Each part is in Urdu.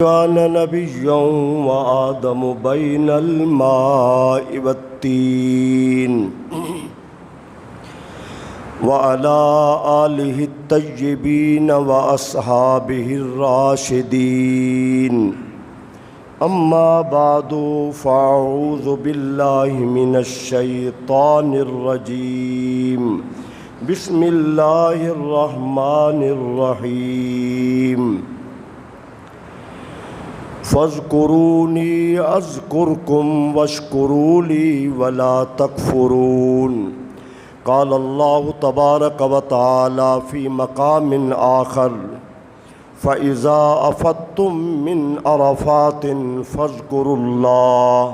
كان نبيا وآدم بين الماء والتين وعلى آله الطيبين وأصحابه الراشدين أما بعد فأعوذ بالله من الشيطان الرجيم بسم الله الرحمن الرحيم فاذكروني أذكركم واشكروا لي ولا تكفرون قال الله تبارك وتعالى في مقام آخر فإذا أفضتم من عرفات فاذكروا الله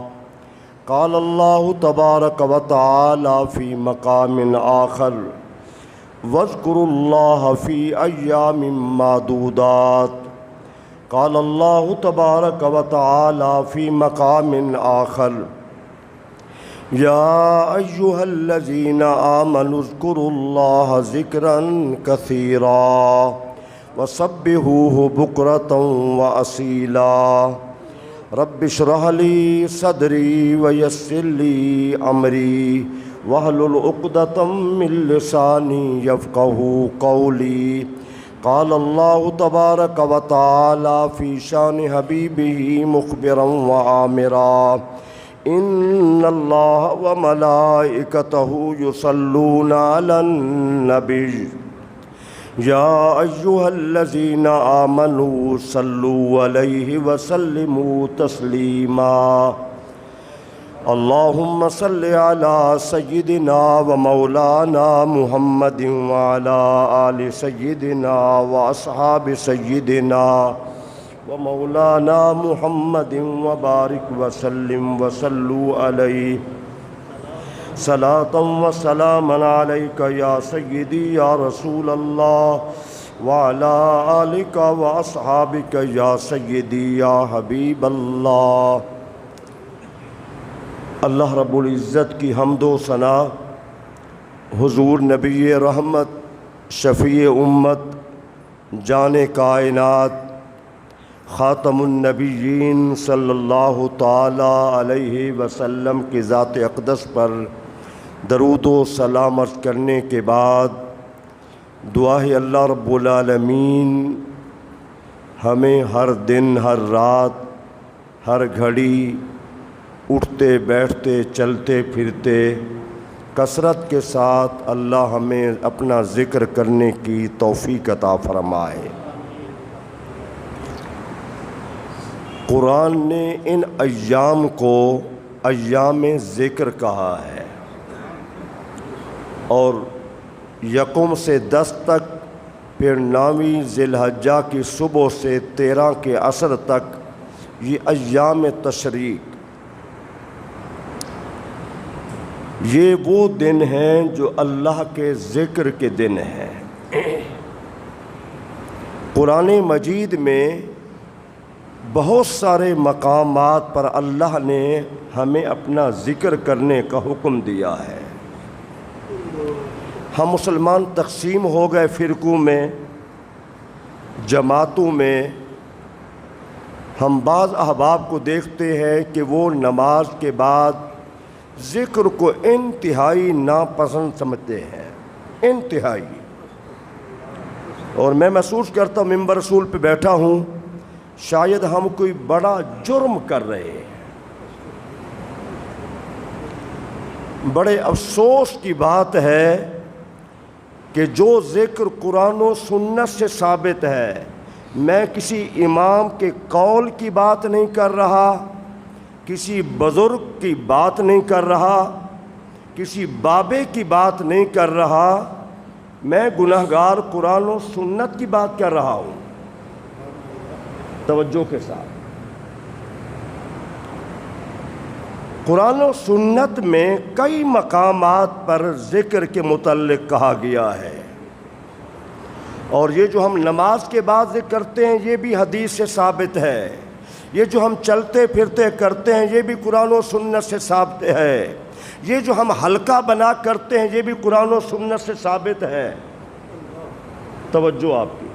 قال الله تبارك وتعالى في مقام آخر واذكروا الله في أيام معدودات قال الله تبارك وتعالى في مقام آخر يا أيها الذين آمنوا اذكروا الله ذكرا كثيرا وسبحوه بكرة وأصيلا رب اشرح لي صدري ويسر لي أمري واحلل عقدة من لساني يفقهوا قولي قال الله تبارك وتعالى في شان حبيبه مخبرا وآمرا إن الله وملائكته يصلون على النبي يا أيها الذين آمنوا صلوا عليه وسلموا تسليما اللهم صل على سيدنا ومولانا محمد وعلى آل سيدنا وأصحاب سيدنا ومولانا محمد وبارك وسلم وصلوا عليه صلاة وسلاما عليك يا سيدي يا رسول الله وعلى آلك وأصحابك يا سيدي يا حبيب الله اللہ رب العزت کی حمد و ثنا حضور نبی رحمت شفیع امت جان کائنات خاتم النبیین صلی اللہ تعالی علیہ وسلم کی ذات اقدس پر درود و سلام عرض کرنے کے بعد دعا ہے اللہ رب العالمین ہمیں ہر دن ہر رات ہر گھڑی اٹھتے بیٹھتے چلتے پھرتے کثرت کے ساتھ اللہ ہمیں اپنا ذکر کرنے کی توفیق عطا فرمائے۔ قرآن نے ان ایام کو ایام ذکر کہا ہے اور یکم سے 10 تک پھر 9ویں ذی الحجہ کی صبح سے 13 کے عصر تک یہ ایام تشریق یہ وہ دن ہیں جو اللہ کے ذکر کے دن ہیں۔ قرآن مجید میں بہت سارے مقامات پر اللہ نے ہمیں اپنا ذکر کرنے کا حکم دیا ہے۔ ہم مسلمان تقسیم ہو گئے فرقوں میں، جماعتوں میں۔ ہم بعض احباب کو دیکھتے ہیں کہ وہ نماز کے بعد ذکر کو انتہائی ناپسند سمجھتے ہیں، انتہائی۔ اور میں محسوس کرتا ہوں ممبر رسول پہ بیٹھا ہوں شاید ہم کوئی بڑا جرم کر رہے ہیں۔ بڑے افسوس کی بات ہے کہ جو ذکر قرآن و سنت سے ثابت ہے، میں کسی امام کے قول کی بات نہیں کر رہا، کسی بزرگ کی بات نہیں کر رہا، کسی بابے کی بات نہیں کر رہا، میں گناہگار قرآن و سنت کی بات کر رہا ہوں۔ توجہ کے ساتھ، قرآن و سنت میں کئی مقامات پر ذکر کے متعلق کہا گیا ہے، اور یہ جو ہم نماز کے بعد ذکر کرتے ہیں یہ بھی حدیث سے ثابت ہے، یہ جو ہم چلتے پھرتے کرتے ہیں یہ بھی قرآن و سنت سے ثابت ہے، یہ جو ہم حلقہ بنا کرتے ہیں یہ بھی قرآن و سنت سے ثابت ہے۔ توجہ آپ کی۔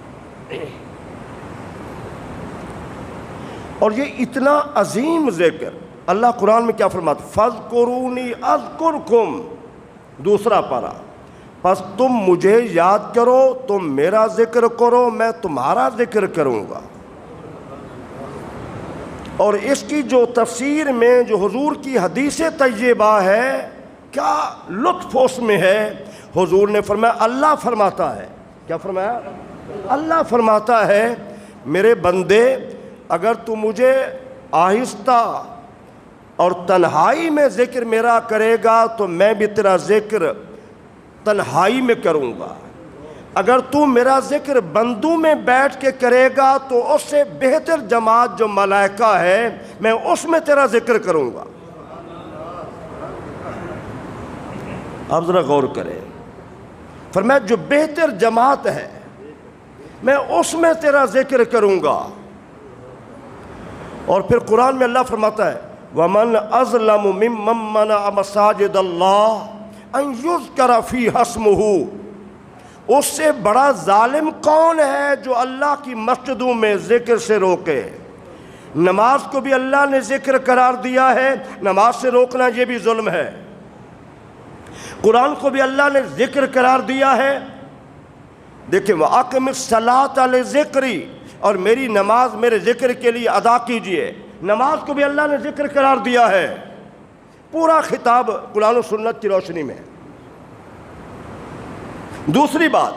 اور یہ اتنا عظیم ذکر اللہ قرآن میں کیا فرماتا؟ فَاذْكُرُونِي أَذْكُرْكُمْ، دوسرا پارہ، پس تم مجھے یاد کرو، تم میرا ذکر کرو، میں تمہارا ذکر کروں گا۔ اور اس کی جو تفسیر میں جو حضور کی حدیث طیبہ ہے، کیا لطف اس میں ہے۔ حضور نے فرمایا، اللہ فرماتا ہے، کیا فرمایا؟ اللہ فرماتا ہے میرے بندے اگر تو مجھے آہستہ اور تنہائی میں ذکر میرا کرے گا تو میں بھی تیرا ذکر تنہائی میں کروں گا، اگر تو میرا ذکر بندوں میں بیٹھ کے کرے گا تو اس سے بہتر جماعت جو ملائکہ ہے میں اس میں تیرا ذکر کروں گا۔ اب ذرا غور کریں، فرمایا جو بہتر جماعت ہے میں اس میں تیرا ذکر کروں گا۔ اور پھر قرآن میں اللہ فرماتا ہے وَمَنْ أَظْلَمُ مِمَّنْ مَنَعَ مَسَاجِدَ اللَّهِ أَنْ يُذْكَرَ فِيهَا اسْمُهُ، اس سے بڑا ظالم کون ہے جو اللہ کی مسجدوں میں ذکر سے روکے۔ نماز کو بھی اللہ نے ذکر قرار دیا ہے، نماز سے روکنا یہ بھی ظلم ہے۔ قرآن کو بھی اللہ نے ذکر قرار دیا ہے۔ دیکھیں وَأَقِمِ الصَّلَاةَ لِذِكْرِي، اور میری نماز میرے ذکر کے لیے ادا کیجئے۔ نماز کو بھی اللہ نے ذکر قرار دیا ہے، پورا خطاب قرآن و سنت کی روشنی میں۔ دوسری بات،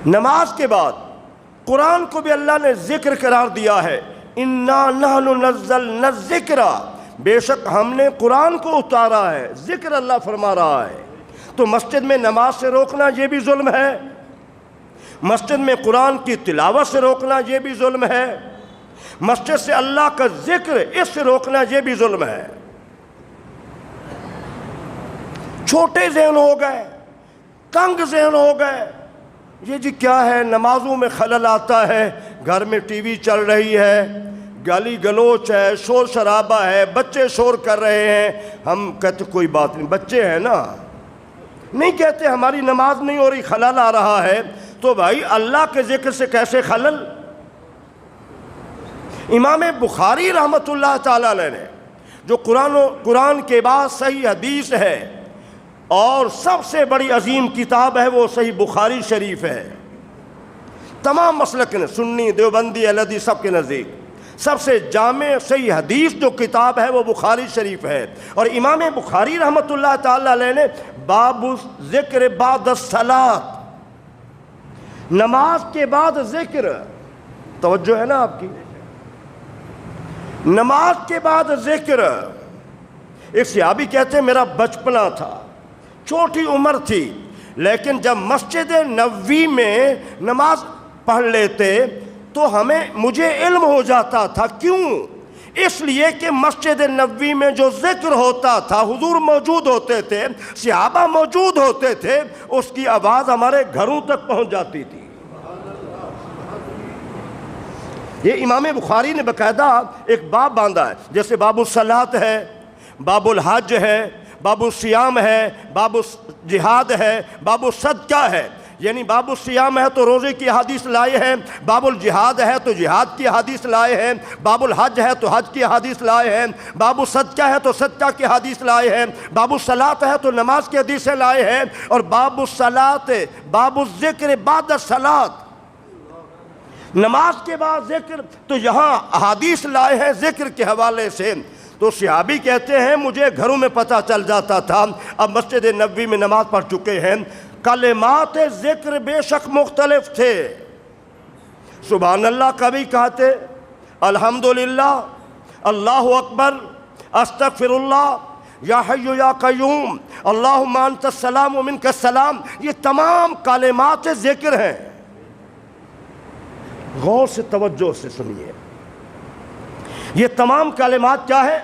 نماز کے بعد قرآن کو بھی اللہ نے ذکر قرار دیا ہے، اِنَّا نَحْنُ نَزَّلْنَا الذِّكْرَ، بے شک ہم نے قرآن کو اتارا ہے، ذکر اللہ فرما رہا ہے۔ تو مسجد میں نماز سے روکنا یہ بھی ظلم ہے، مسجد میں قرآن کی تلاوت سے روکنا یہ بھی ظلم ہے، مسجد سے اللہ کا ذکر اس سے روکنا یہ بھی ظلم ہے۔ چھوٹے ذہن ہو گئے، تنگ ذہن ہو گئے، یہ جی کیا ہے، نمازوں میں خلل آتا ہے، گھر میں ٹی وی چل رہی ہے، گالی گلوچ ہے، شور شرابہ ہے، بچے شور کر رہے ہیں، ہم کہتے کوئی بات نہیں، بچے ہیں نا، نہیں کہتے ہماری نماز نہیں ہو رہی، خلل آ رہا ہے، تو بھائی اللہ کے ذکر سے کیسے خلل؟ امام بخاری رحمۃ اللہ تعالیٰ علیہ نے جو قرآن کے بعد صحیح حدیث ہے اور سب سے بڑی عظیم کتاب ہے وہ صحیح بخاری شریف ہے، تمام مسلک نے، سنی دیوبندی اہل حدیث سب کے نزدیک سب سے جامع صحیح حدیث جو کتاب ہے وہ بخاری شریف ہے۔ اور امام بخاری رحمۃ اللہ تعالیٰ علیہ نے باب ذکر بعد الصلاۃ، نماز کے بعد ذکر، توجہ ہے نا آپ کی، نماز کے بعد ذکر۔ ایک صحابی کہتے ہیں میرا بچپنا تھا، چھوٹی عمر تھی، لیکن جب مسجد نبوی میں نماز پڑھ لیتے تو مجھے علم ہو جاتا تھا۔ کیوں؟ اس لیے کہ مسجد نبوی میں جو ذکر ہوتا تھا، حضور موجود ہوتے تھے، صحابہ موجود ہوتے تھے، اس کی آواز ہمارے گھروں تک پہنچ جاتی تھی۔ یہ امام بخاری نے باقاعدہ ایک باب باندھا ہے، جیسے باب الصلاۃ ہے، باب الحج ہے، باب الصیام ہے، باب جہاد ہے، باب الصدقہ ہے، یعنی باب الصیام ہے تو روزے کی حدیث لائے ہیں، باب الجہاد ہے تو جہاد کی حدیث لائے ہیں، باب الحج ہے تو حج کی حدیث لائے ہیں، باب الصدقہ ہے تو صدقہ کی حدیث لائے ہیں، باب الصلاۃ ہے تو نماز کی حدیثیں لائے ہیں، اور باب الصلاۃ باب الذکر بعد الصلاۃ، نماز کے بعد ذکر، تو یہاں احادیث لائے ہیں ذکر کے حوالے سے۔ تو صحابی کہتے ہیں مجھے گھروں میں پتہ چل جاتا تھا، اب مسجد نبوی میں نماز پڑھ چکے ہیں، کلمات ذکر بے شک مختلف تھے، سبحان اللہ کبھی کہتے، الحمدللہ، اللہ اکبر، استغفر اللہ، یا حی یا قیوم، اللہم انت السلام ومنک السلام، یہ تمام کلمات ذکر ہیں۔ غور سے توجہ سے سنیے، یہ تمام کلمات کیا ہے؟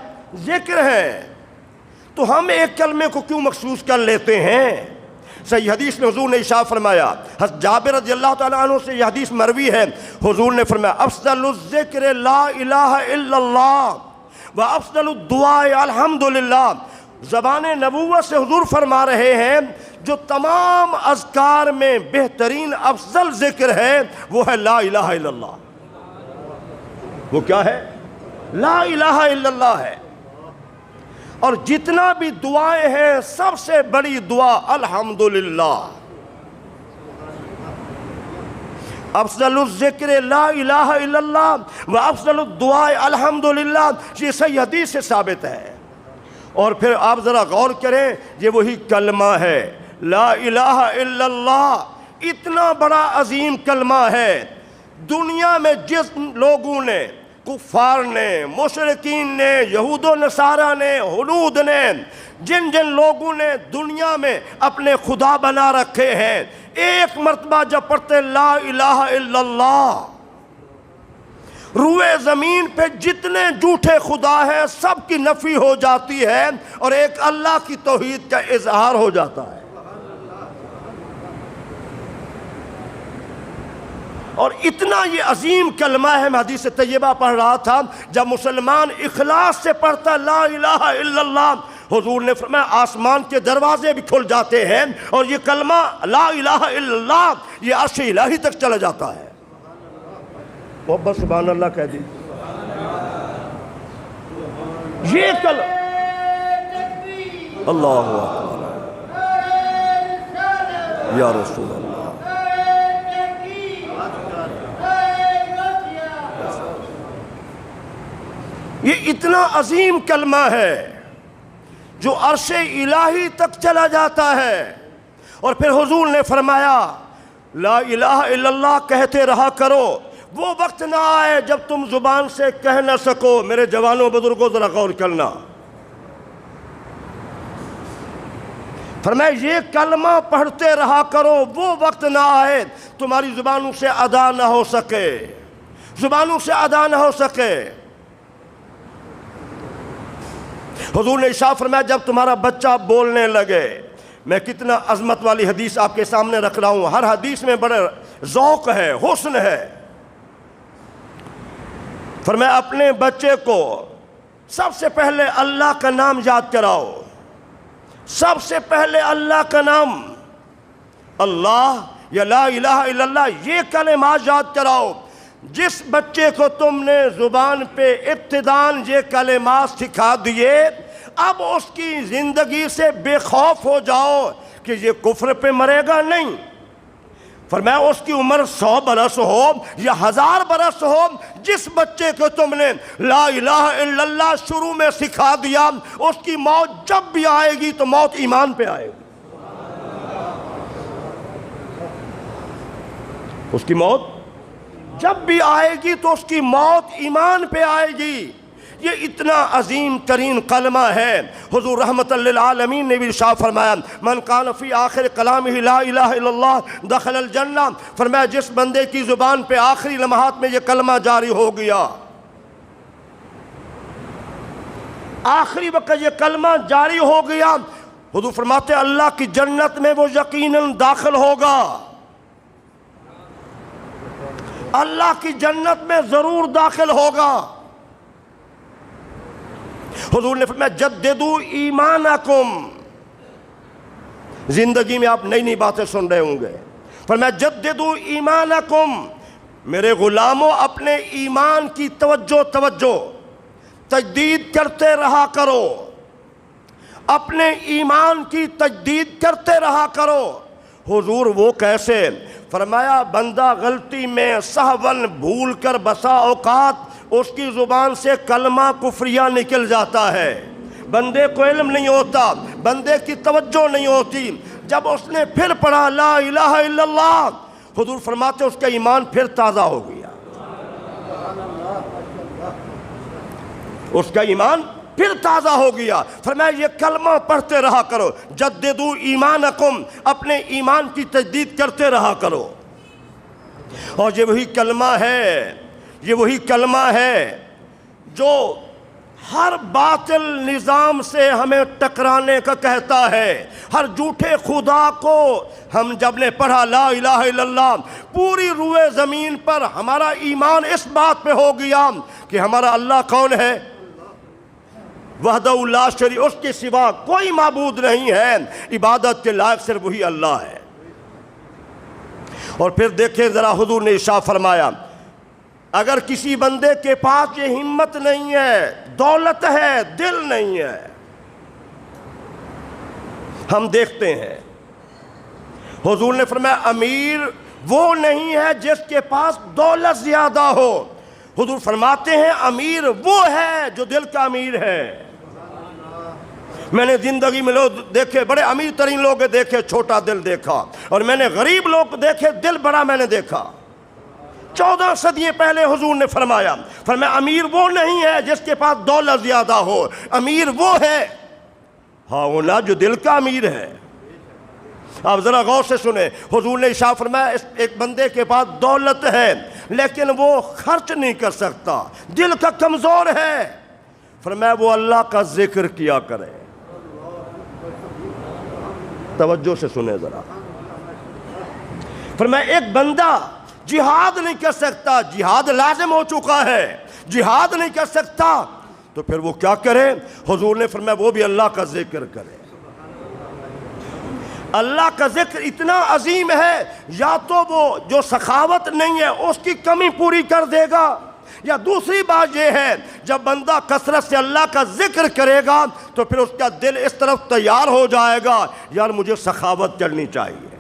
ذکر ہے۔ تو ہم ایک کلمے کو کیوں مخصوص کر لیتے ہیں؟ صحیح حدیث میں حضور نے ارشاد فرمایا، حضرت جابر رضی اللہ تعالیٰ عنہ سے یہ حدیث مروی ہے، حضور نے فرمایا افضل الذکر لا الہ الا اللہ و افضل الدعاء الحمدللہ۔ زبان نبوت سے حضور فرما رہے ہیں جو تمام اذکار میں بہترین افضل ذکر ہے وہ ہے لا الہ الا اللہ۔ وہ کیا ہے؟ لا الہ الا اللہ ہے۔ اور جتنا بھی دعائیں ہیں سب سے بڑی دعا الحمدللہ۔ افضل الذکر لا الہ الا اللہ و افضل الدعاء الحمدللہ، یہ صحیح حدیث سے ثابت ہے۔ اور پھر آپ ذرا غور کریں، یہ وہی کلمہ ہے لا الہ الا اللہ، اتنا بڑا عظیم کلمہ ہے۔ دنیا میں جس لوگوں نے، کفار نے، مشرکین نے، یہود و نصارہ نے، ہنود نے، جن جن لوگوں نے دنیا میں اپنے خدا بنا رکھے ہیں، ایک مرتبہ جب پڑھتے لا الہ الا اللہ، روئے زمین پہ جتنے جھوٹے خدا ہیں سب کی نفی ہو جاتی ہے اور ایک اللہ کی توحید کا اظہار ہو جاتا ہے۔ اور اتنا یہ عظیم کلمہ ہے، میں حدیث طیبہ پڑھ رہا تھا، جب مسلمان اخلاص سے پڑھتا لا الہ الا اللہ، حضور نے فرمایا آسمان کے دروازے بھی کھل جاتے ہیں اور یہ کلمہ لا الہ الا اللہ یہ عرش الہی تک چلا جاتا ہے۔ محبت سبحان اللہ کہہ دی۔ یہ کلمہ اللہ اکبر یا رسول اللہ، یہ اتنا عظیم کلمہ ہے جو عرش الہی تک چلا جاتا ہے۔ اور پھر حضور نے فرمایا لا الہ الا اللہ کہتے رہا کرو، وہ وقت نہ آئے جب تم زبان سے کہہ نہ سکو۔ میرے جوانوں بزرگوں ذرا غور کرنا، فرمایا یہ کلمہ پڑھتے رہا کرو، وہ وقت نہ آئے تمہاری زبانوں سے ادا نہ ہو سکے، زبانوں سے ادا نہ ہو سکے۔ حضور نے ارشاد فرمایا جب تمہارا بچہ بولنے لگے، میں کتنا عظمت والی حدیث آپ کے سامنے رکھ رہا ہوں، ہر حدیث میں بڑے ذوق ہے، حسن ہے۔ فرمایا اپنے بچے کو سب سے پہلے اللہ کا نام یاد کراؤ، سب سے پہلے اللہ کا نام، اللہ یا لا الہ الا اللہ، یہ کلمات یاد کراؤ۔ جس بچے کو تم نے زبان پہ ابتداً یہ کلمات سکھا دیے، اب اس کی زندگی سے بے خوف ہو جاؤ کہ یہ کفر پہ مرے گا نہیں۔ فرمایا اس کی عمر 100 برس ہو یا 1000 برس ہو، جس بچے کو تم نے لا الہ الا اللہ شروع میں سکھا دیا، اس کی موت جب بھی آئے گی تو موت ایمان پہ آئے گی، اس کی موت جب بھی آئے گی تو اس کی موت ایمان پہ آئے گی۔ یہ اتنا عظیم ترین کلمہ ہے۔ حضور رحمت للعالمین نے بھی ارشاد فرمایا من قال فی آخر کلامہ لا الہ الا اللہ دخل الجنہ، فرمایا جس بندے کی زبان پہ آخری لمحات میں یہ کلمہ جاری ہو گیا، آخری وقت یہ کلمہ جاری ہو گیا، حضور فرماتے اللہ کی جنت میں وہ یقیناً داخل ہوگا، اللہ کی جنت میں ضرور داخل ہوگا۔ حضور نے فرمایا جددوا ایمانکم، زندگی میں آپ نئی نئی باتیں سن رہے ہوں گے، فرمایا جددوا ایمانکم، میرے غلاموں اپنے ایمان کی توجہ تجدید کرتے رہا کرو، اپنے ایمان کی تجدید کرتے رہا کرو۔ حضور وہ کیسے؟ فرمایا بندہ غلطی میں سہون بھول کر بسا اوقات اس کی زبان سے کلمہ کفریہ نکل جاتا ہے، بندے کو علم نہیں ہوتا، بندے کی توجہ نہیں ہوتی، جب اس نے پھر پڑھا لا الہ الا اللہ، حضور فرماتے اس کا ایمان پھر تازہ ہو گیا، اس کا ایمان پھر تازہ ہو گیا۔ فرمایا یہ کلمہ پڑھتے رہا کرو، جددوا ایمانکم، اپنے ایمان کی تجدید کرتے رہا کرو۔ اور یہ وہی کلمہ ہے، یہ وہی کلمہ ہے جو ہر باطل نظام سے ہمیں ٹکرانے کا کہتا ہے، ہر جھوٹے خدا کو ہم جب نے پڑھا لا الہ الا اللہ، پوری روئے زمین پر ہمارا ایمان اس بات پہ ہو گیا کہ ہمارا اللہ کون ہے؟ وحدہ لا شریک، اس کے سوا کوئی معبود نہیں ہے، عبادت کے لائق صرف وہی اللہ ہے۔ اور پھر دیکھیں ذرا حضور نے ارشاد فرمایا اگر کسی بندے کے پاس یہ ہمت نہیں ہے، دولت ہے، دل نہیں ہے، ہم دیکھتے ہیں حضور نے فرمایا امیر وہ نہیں ہے جس کے پاس دولت زیادہ ہو، حضور فرماتے ہیں امیر وہ ہے جو دل کا امیر ہے۔ میں نے زندگی میں لوگ دیکھے، بڑے امیر ترین لوگ دیکھے چھوٹا دل دیکھا، اور میں نے غریب لوگ دیکھے دل بڑا میں نے دیکھا۔ 14 صدی پہلے حضور نے فرمایا امیر وہ نہیں ہے جس کے پاس دولت زیادہ ہو، امیر وہ ہے ہاں وہ جو دل کا امیر ہے۔ آپ ذرا غور سے سنیں، حضور نے ارشاد فرمایا ایک بندے کے پاس دولت ہے لیکن وہ خرچ نہیں کر سکتا، دل کا کمزور ہے، فرمایا وہ اللہ کا ذکر کیا کرے۔ توجہ سے سنیں ذرا، فرمایا ایک بندہ جہاد نہیں کر سکتا، جہاد لازم ہو چکا ہے، جہاد نہیں کر سکتا تو پھر وہ کیا کرے؟ حضور نے فرمایا وہ بھی اللہ کا ذکر کرے۔ اللہ کا ذکر اتنا عظیم ہے، یا تو وہ جو سخاوت نہیں ہے اس کی کمی پوری کر دے گا، یا دوسری بات یہ ہے جب بندہ کثرت سے اللہ کا ذکر کرے گا تو پھر اس کا دل اس طرف تیار ہو جائے گا یار مجھے سخاوت کرنی چاہیے۔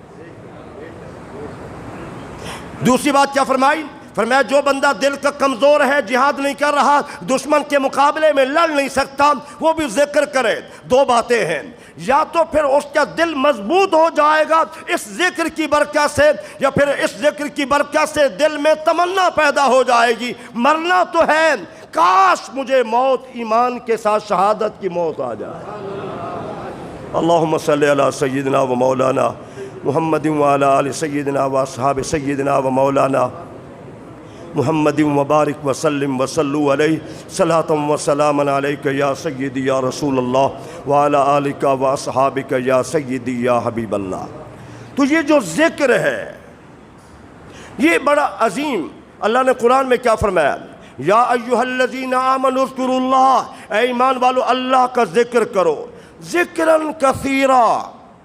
دوسری بات کیا فرمائی؟ فرمایا جو بندہ دل کا کمزور ہے، جہاد نہیں کر رہا، دشمن کے مقابلے میں لڑ نہیں سکتا، وہ بھی ذکر کرے۔ دو باتیں ہیں، یا تو پھر اس کا دل مضبوط ہو جائے گا اس ذکر کی برکت سے، یا پھر اس ذکر کی برکت سے دل میں تمنا پیدا ہو جائے گی مرنا تو ہے، کاش مجھے موت ایمان کے ساتھ شہادت کی موت آ جائے۔ اللہم صلی علی سیدنا و مولانا محمد وعلی آل سیدنا و اصحاب سیدنا و مولانا محمد وبارک وسلم وصلوا علیہ صلاۃ و سلام علیک یا سیدی یا رسول اللہ وعلی آلک و اصحابک یا سیدی یا حبیب اللہ۔ تو یہ جو ذکر ہے یہ بڑا عظیم، اللہ نے قرآن میں کیا فرمایا؟ یا ایھا الذین آمنوا اذکروا اللہ، اے ایمان والو اللہ کا ذکر کرو، ذکراً کثیرا،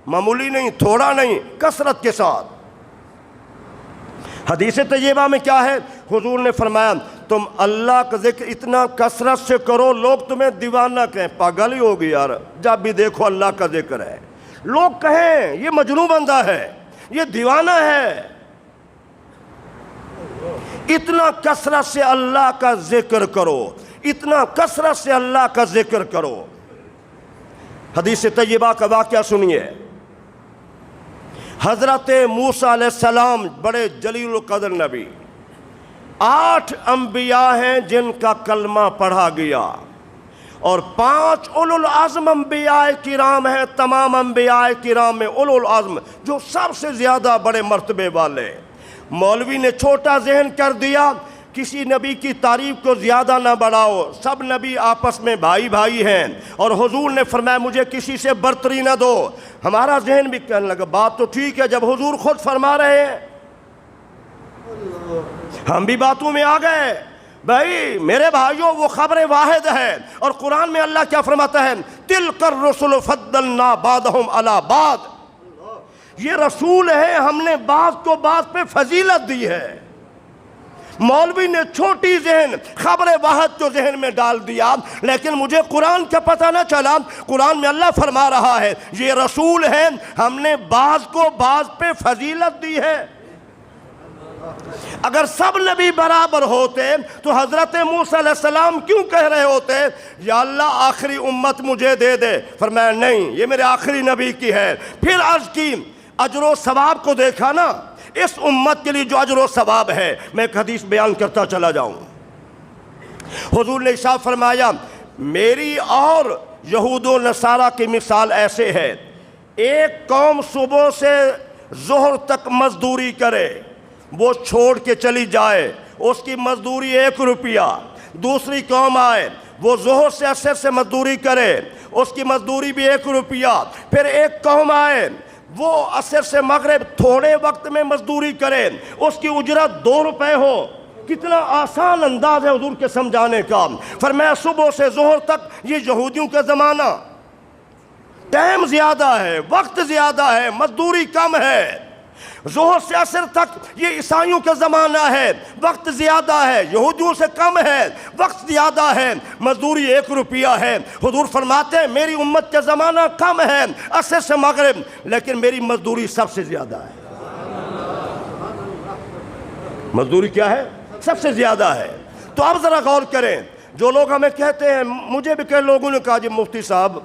معمولی نہیں، تھوڑا نہیں، کثرت کے ساتھ۔ حدیث طیبہ میں کیا ہے؟ حضور نے فرمایا تم اللہ کا ذکر اتنا کثرت سے کرو لوگ تمہیں دیوانہ کہیں، پاگل ہی ہوگی یار جب بھی دیکھو اللہ کا ذکر ہے، لوگ کہیں یہ مجنون بندہ ہے، یہ دیوانہ ہے۔ اتنا کثرت سے اللہ کا ذکر کرو، اتنا کثرت سے اللہ کا ذکر کرو۔ حدیث طیبہ کا واقعہ سنیے، حضرت موسیٰ علیہ السلام بڑے جلیل القدر نبی، 8 انبیاء ہیں جن کا کلمہ پڑھا گیا، اور 5 اولو العزم انبیاء کرام ہیں۔ تمام انبیاء کرام میں اولو العزم جو سب سے زیادہ بڑے مرتبے والے، مولوی نے چھوٹا ذہن کر دیا، کسی نبی کی تعریف کو زیادہ نہ بڑھاؤ، سب نبی آپس میں بھائی بھائی ہیں، اور حضور نے فرمایا مجھے کسی سے برتری نہ دو۔ ہمارا ذہن بھی کہنے لگا بات تو ٹھیک ہے، جب حضور خود فرما رہے ہیں ہم بھی باتوں میں آ گئے۔ بھائی میرے بھائیوں وہ خبر واحد ہے، اور قرآن میں اللہ کیا فرماتا ہے؟ تِلْكَ الرُّسُلُ فَضَّلْنَا بَعْضَهُمْ عَلَى بَعْضٍ، یہ رسول ہے ہم نے بعض کو بعض پہ فضیلت دی ہے۔ مولوی نے چھوٹی ذہن خبر واحد کو ذہن میں ڈال دیا، لیکن مجھے قرآن کا پتہ نہ چلا۔ قرآن میں اللہ فرما رہا ہے یہ رسول ہے ہم نے بعض کو بعض پہ فضیلت دی ہے۔ اگر سب نبی برابر ہوتے تو حضرت موسیٰ علیہ السلام کیوں کہہ رہے ہوتے یا اللہ آخری امت مجھے دے دے؟ فرمایا نہیں، یہ میرے آخری نبی کی ہے۔ پھر عرض کی اجر و ثواب کو دیکھا نا، اس امت کے لیے جو اجر و ثواب ہے، میں ایک حدیث بیان کرتا چلا جاؤں۔ حضور نے ارشاد فرمایا میری اور یہود و نصارہ کی مثال ایسے ہے، ایک قوم صبح سے ظہر تک مزدوری کرے، وہ چھوڑ کے چلی جائے، اس کی مزدوری 1 روپیہ۔ دوسری قوم آئے، وہ ظہر سے عصر سے مزدوری کرے، اس کی مزدوری بھی 1 روپیہ۔ پھر ایک قوم آئے، وہ عصر سے مغرب تھوڑے وقت میں مزدوری کرے، اس کی اجرت 2 روپے ہو۔ کتنا آسان انداز ہے حضور کے سمجھانے کا۔ فرمایا صبح سے ظہر تک، یہ یہودیوں کا زمانہ، ٹائم زیادہ ہے، وقت زیادہ ہے، مزدوری کم ہے، ظہر سے عصر تک یہ عیسائیوں کا زمانہ ہے، وقت زیادہ ہے، یہودیوں سے کم ہے، وقت زیادہ ہے، مزدوری 1 روپیہ ہے۔ حضور فرماتے ہیں میری امت کا زمانہ کم ہے عصر سے مغرب، لیکن میری مزدوری سب سے زیادہ ہے۔ مزدوری کیا ہے؟ سب سے زیادہ ہے۔ تو اب ذرا غور کریں، جو لوگ ہمیں کہتے ہیں، مجھے بھی کئی لوگوں نے کہا جی مفتی صاحب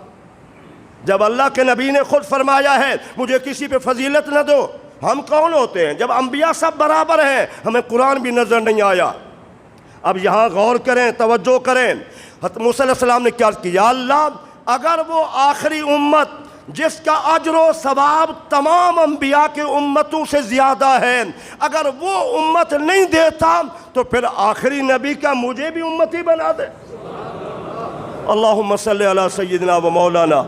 جب اللہ کے نبی نے خود فرمایا ہے مجھے کسی پہ فضیلت نہ دو، ہم کون ہوتے ہیں؟ جب انبیاء سب برابر ہیں، ہمیں قرآن بھی نظر نہیں آیا۔ اب یہاں غور کریں، توجہ کریں، حضرت موسیٰ علیہ السلام نے کیا کیا؟ اللہ اگر وہ آخری امت جس کا اجر و ثواب تمام انبیاء کے امتوں سے زیادہ ہے، اگر وہ امت نہیں دیتا تو پھر آخری نبی کا مجھے بھی امتی بنا دے۔ اللہم صلی علی سیدنا و مولانا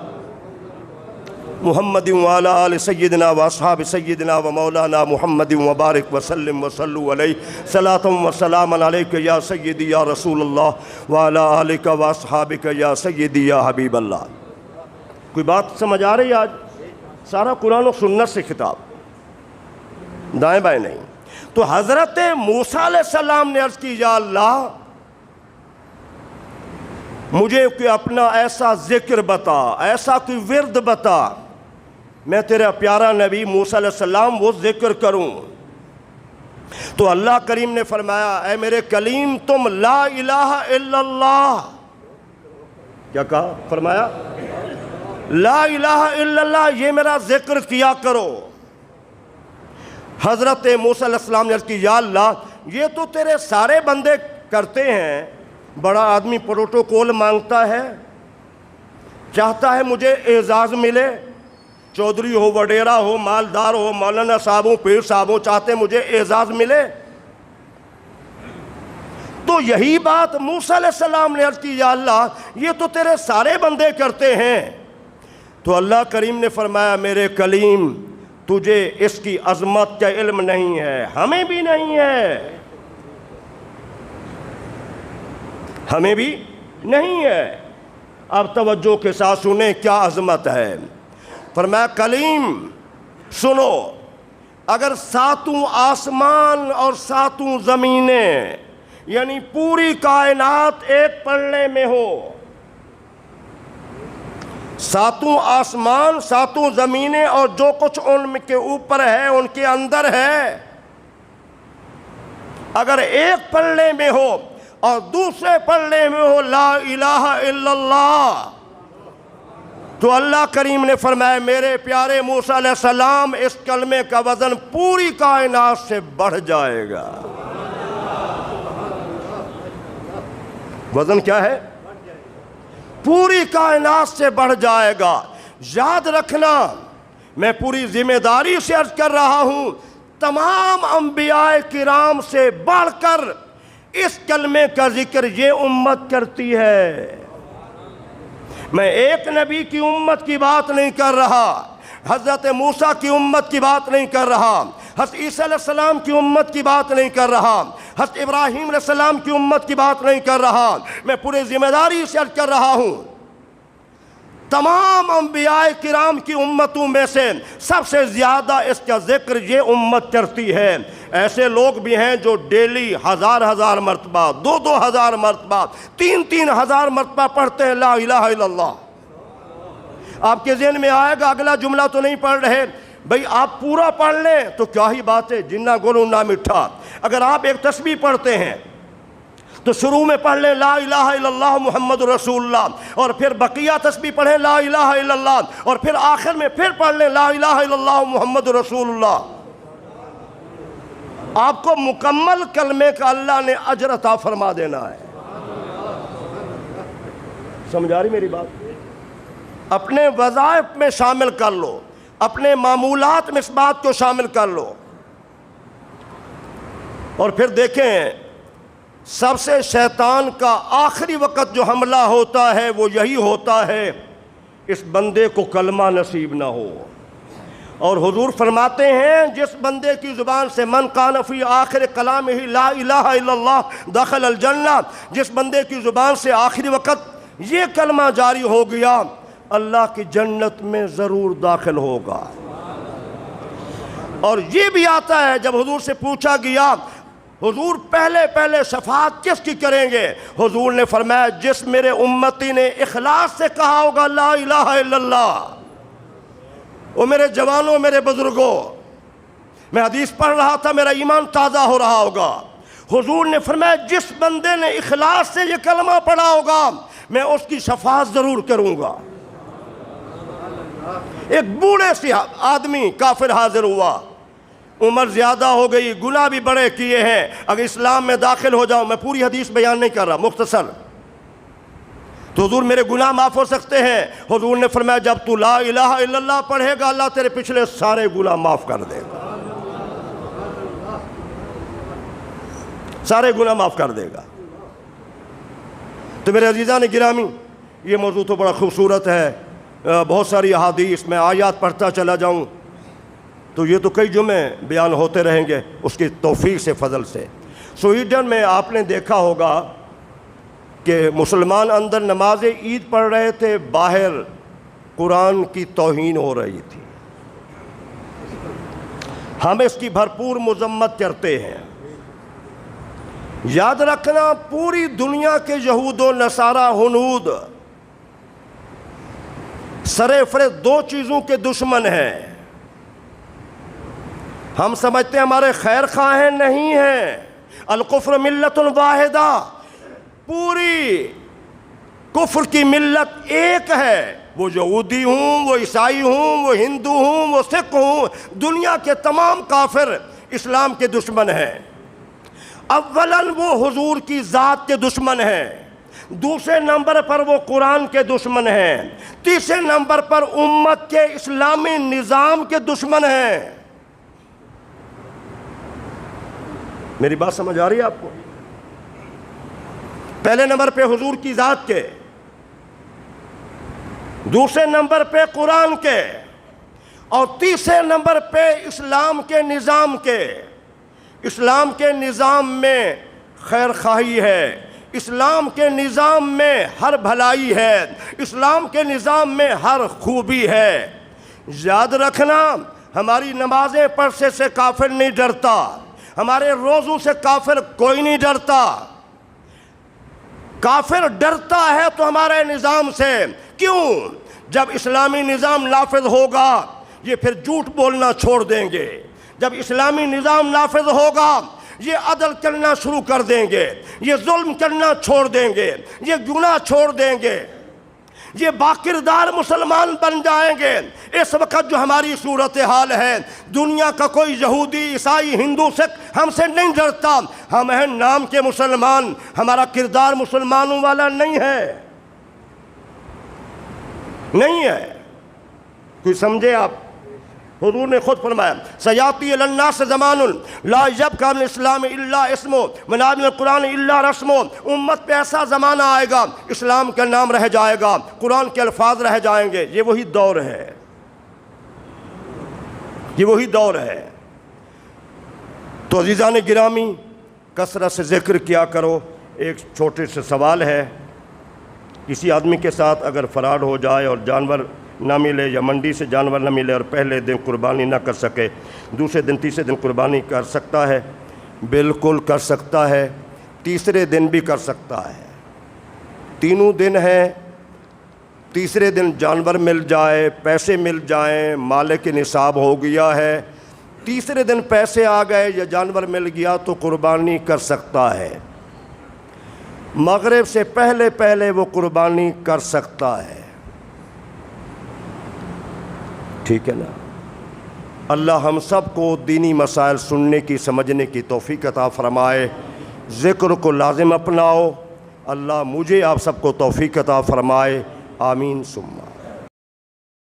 محمد وعلی آل سیدنا و اصحاب سیدنا و مولانا محمد وبارک وسلم وصلو علیہ صلاۃ و سلام علیک یا سیدی یا رسول اللہ وعلی آلک و اصحابک یا سیدی یا حبیب اللہ۔ کوئی بات سمجھ آ رہی ہے؟ آج سارا قرآن و سنت سے خطاب، دائیں بائیں نہیں۔ تو حضرت موسیٰ علیہ السلام نے عرض کی یا اللہ مجھے کوئی اپنا ایسا ذکر بتا، ایسا کوئی ورد بتا، میں تیرا پیارا نبی موسیٰ علیہ السلام وہ ذکر کروں۔ تو اللہ کریم نے فرمایا اے میرے کلیم تم لا الہ الا اللہ، کیا کہا؟ فرمایا لا الہ الا اللہ، یہ میرا ذکر کیا کرو۔ حضرت موسیٰ علیہ السلام نے عرض کی یا اللہ یہ تو تیرے سارے بندے کرتے ہیں، بڑا آدمی پروٹوکول مانگتا ہے، چاہتا ہے مجھے اعزاز ملے، چودھری ہو، وڈیرا ہو، مالدار ہو، مولانا صاحب ہو، پیر صاحب ہو، چاہتے ہیں مجھے اعزاز ملے۔ تو یہی بات موسیٰ علیہ السلام نے عرض کی یا اللہ یہ تو تیرے سارے بندے کرتے ہیں۔ تو اللہ کریم نے فرمایا میرے کلیم تجھے اس کی عظمت کا علم نہیں ہے، ہمیں بھی نہیں ہے، ہمیں بھی نہیں ہے۔ اب توجہ کے ساتھ سنیں کیا عظمت ہے۔ فرمایا کلیم سنو، اگر 7 آسمان اور 7 زمینیں یعنی پوری کائنات ایک پلڑے میں ہو، 7 آسمان 7 زمینیں اور جو کچھ ان کے اوپر ہے ان کے اندر ہے، اگر ایک پلڑے میں ہو اور دوسرے پلڑے میں ہو لا الہ الا اللہ، تو اللہ کریم نے فرمایا میرے پیارے موسیٰ علیہ السلام اس کلمے کا وزن پوری کائنات سے بڑھ جائے گا۔ وزن کیا ہے؟ پوری کائنات سے بڑھ جائے گا۔ یاد رکھنا میں پوری ذمہ داری سے عرض کر رہا ہوں، تمام انبیاء کرام سے بڑھ کر اس کلمے کا ذکر یہ امت کرتی ہے۔ میں ایک نبی کی امت کی بات نہیں کر رہا، حضرت موسیٰ کی امت کی بات نہیں کر رہا، حضرت عیسیٰ علیہ السلام کی امت کی بات نہیں کر رہا، حضرت ابراہیم علیہ السلام کی امت کی بات نہیں کر رہا، میں پورے ذمہ داری سے عرض کر رہا ہوں تمام انبیاء کرام کی امتوں میں سے سب سے زیادہ اس کا ذکر یہ امت کرتی ہے۔ ایسے لوگ بھی ہیں جو ڈیلی 1000 مرتبہ، 2000 مرتبہ، 3000 مرتبہ پڑھتے ہیں لا الہ الا اللہ۔ آپ کے ذہن میں آئے گا اگلا جملہ تو نہیں پڑھ رہے، بھئی آپ پورا پڑھ لیں تو کیا ہی بات ہے، جنہ گولوں نہ مٹھا۔ اگر آپ ایک تسبیح پڑھتے ہیں تو شروع میں پڑھ لیں لا الہ الا اللہ محمد رسول اللہ، اور پھر بقیہ تسبیح پڑھیں لا الہ الا اللہ، اور پھر آخر میں پھر پڑھ لیں لا الہ الا اللہ محمد رسول اللہ۔ آپ کو مکمل کلمے کا اللہ نے اجر عطا فرما دینا ہے۔ سمجھ آ رہی میری بات؟ اپنے وظائف میں شامل کر لو، اپنے معمولات میں اس بات کو شامل کر لو، اور پھر دیکھیں سب سے شیطان کا آخری وقت جو حملہ ہوتا ہے وہ یہی ہوتا ہے اس بندے کو کلمہ نصیب نہ ہو۔ اور حضور فرماتے ہیں جس بندے کی زبان سے من کان فی آخر کلامہ لا الہ الا اللہ دخل الجنہ، جس بندے کی زبان سے آخری وقت یہ کلمہ جاری ہو گیا اللہ کی جنت میں ضرور داخل ہوگا۔ اور یہ بھی آتا ہے جب حضور سے پوچھا گیا حضور پہلے شفاعت کس کی کریں گے، حضور نے فرمایا جس میرے امتی نے اخلاص سے کہا ہوگا لا الہ الا اللہ۔ وہ میرے جوانوں، میرے بزرگوں، میں حدیث پڑھ رہا تھا، میرا ایمان تازہ ہو رہا ہوگا۔ حضور نے فرمایا جس بندے نے اخلاص سے یہ کلمہ پڑھا ہوگا میں اس کی شفاعت ضرور کروں گا۔ ایک بوڑھے سے آدمی کافر حاضر ہوا، عمر زیادہ ہو گئی، گناہ بھی بڑے کیے ہیں، اگر اسلام میں داخل ہو جاؤں، میں پوری حدیث بیان نہیں کر رہا، مختصر، تو حضور میرے گناہ معاف ہو سکتے ہیں؟ حضور نے فرمایا جب تو لا الہ الا اللہ پڑھے گا اللہ تیرے پچھلے سارے گناہ معاف کر دے گا، سارے گناہ معاف کر دے گا۔ تو میرے عزیزان گرامی، یہ موضوع تو بڑا خوبصورت ہے، بہت ساری احادیث، میں آیات پڑھتا چلا جاؤں تو یہ تو کئی جمعے بیان ہوتے رہیں گے اس کی توفیق سے، فضل سے۔ سویڈن میں آپ نے دیکھا ہوگا کہ مسلمان اندر نماز عید پڑھ رہے تھے، باہر قرآن کی توہین ہو رہی تھی۔ ہم اس کی بھرپور مذمت کرتے ہیں۔ یاد رکھنا پوری دنیا کے یہود و نصارہ ہنود سرفرد دو چیزوں کے دشمن ہیں۔ ہم سمجھتے ہیں ہمارے خیر خواہ ہیں، نہیں ہیں۔ الکفر ملت واحدہ، پوری کفر کی ملت ایک ہے، وہ یہودی ہوں، وہ عیسائی ہوں، وہ ہندو ہوں، وہ سکھ ہوں، دنیا کے تمام کافر اسلام کے دشمن ہیں۔ اولاً وہ حضور کی ذات کے دشمن ہیں، دوسرے نمبر پر وہ قرآن کے دشمن ہیں، تیسرے نمبر پر امت کے اسلامی نظام کے دشمن ہیں۔ میری بات سمجھ آ رہی ہے آپ کو؟ پہلے نمبر پہ حضور کی ذات کے، دوسرے نمبر پہ قرآن کے، اور تیسرے نمبر پہ اسلام کے نظام کے۔ اسلام کے نظام میں خیر خواہی ہے، اسلام کے نظام میں ہر بھلائی ہے، اسلام کے نظام میں ہر خوبی ہے۔ یاد رکھنا ہماری نمازیں پڑھنے سے کافر نہیں ڈرتا، ہمارے روزوں سے کافر کوئی نہیں ڈرتا۔ کافر ڈرتا ہے تو ہمارے نظام سے۔ کیوں؟ جب اسلامی نظام نافذ ہوگا یہ پھر جھوٹ بولنا چھوڑ دیں گے، جب اسلامی نظام نافذ ہوگا یہ عدل کرنا شروع کر دیں گے، یہ ظلم کرنا چھوڑ دیں گے، یہ گناہ چھوڑ دیں گے، یہ باکردار مسلمان بن جائیں گے۔ اس وقت جو ہماری صورتحال ہے، دنیا کا کوئی یہودی، عیسائی، ہندو، سکھ ہم سے نہیں ڈرتا، ہم ہیں نام کے مسلمان، ہمارا کردار مسلمانوں والا نہیں ہے، نہیں ہے۔ کوئی سمجھے آپ؟ حضور نے خود فرمایا سیاتی علی الناس زمان لا یبقی من الاسلام الا اسمہ ولا من القرآن الا رسمہ، امت پہ ایسا زمانہ آئے گا اسلام کا نام رہ جائے گا، قرآن کے الفاظ رہ جائیں گے۔ یہ وہی دور ہے، یہ وہی دور ہے۔ تو عزیزان گرامی، کثرت سے ذکر کیا کرو۔ ایک چھوٹے سے سوال ہے، کسی آدمی کے ساتھ اگر فراڈ ہو جائے اور جانور نہ ملے یا منڈی سے جانور نہ ملے اور پہلے دن قربانی نہ کر سکے، دوسرے دن تیسرے دن قربانی کر سکتا ہے؟ بالکل کر سکتا ہے، تیسرے دن بھی کر سکتا ہے۔ تینوں دن ہیں، تیسرے دن جانور مل جائے، پیسے مل جائیں، مالک نصاب ہو گیا ہے، تیسرے دن پیسے آ گئے یا جانور مل گیا تو قربانی کر سکتا ہے۔ مغرب سے پہلے پہلے وہ قربانی کر سکتا ہے، ٹھیک ہے نا؟ اللہ ہم سب کو دینی مسائل سننے کی، سمجھنے کی توفیق عطا فرمائے۔ ذکر کو لازم اپناؤ، اللہ مجھے آپ سب کو توفیق عطا فرمائے، آمین ثم